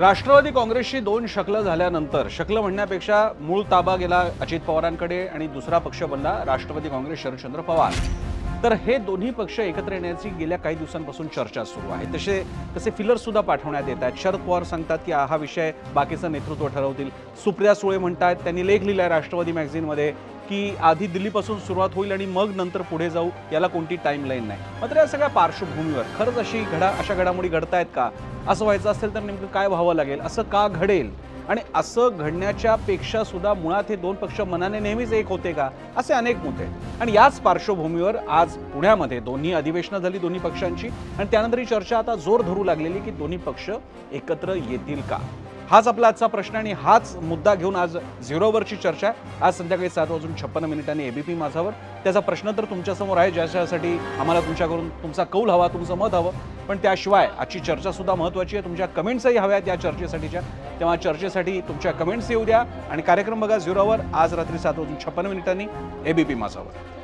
राष्ट्रवादी काँग्रेसची दोन शकलं झाल्यानंतर शकलं म्हणण्यापेक्षा मूळ ताबा गेला अजित पवारांकडे आणि दुसरा पक्ष बनला राष्ट्रवादी काँग्रेस शरदचंद्र पवार। तर हे दोन्ही पक्ष एकत्र येण्याची गेल्या काही दिवसांपासून चर्चा सुरू आहे। तसे फिलर सुद्धा पाठवण्यात येत आहेत। शरद पवार सांगतात की हा विषय बाकीचं नेतृत्व ठरवतील। सुप्रिया सुळे म्हणतात, त्यांनी लेख लिहिलाय राष्ट्रवादी मॅगझिनमध्ये की आधी दिल्लीपासून सुरुवात होईल आणि मग नंतर पुढे जाऊ, याला कोणती टाइमलाईन नाही। मात्र या सगळ्या पार्श्वभूमीवर खरंच अशा घडामोडी घडतायत का? असं व्हायचं असेल तर नेमकं काय व्हावं लागेल? असं का घडेल? आणि असं घडण्याच्या पेक्षा सुद्धा मुळात हे दोन पक्ष मनाने नेहमीच एक होते का? असे अनेक मुद्दे। आणि याच पार्श्वभूमीवर आज पुण्यामध्ये दोन्ही अधिवेशनं झाली दोन्ही पक्षांची आणि त्यानंतर ही चर्चा आता जोर धरू लागलेली की दोन्ही पक्ष एकत्र येतील का? हाच आपला आजचा प्रश्न आणि हाच मुद्दा घेऊन आज झिरोवरची चर्चा आहे। आज संध्याकाळी 7:56 एबीपी माझावर त्याचा प्रश्न तर तुमच्यासमोर आहे, ज्याच्यासाठी आम्हाला तुमच्याकडून तुमचा कौल हवा, तुमचं मत हवं। पण त्याशिवाय आजची चर्चा सुद्धा महत्त्वाची आहे। तुमच्या कमेंट्सही हव्यात या चर्चेसाठीच्या, तेव्हा चर्चेसाठी तुमच्या कमेंट्स येऊ द्या आणि कार्यक्रम बघा झिरोवर आज रात्री 7:56 एबीपी माझावर।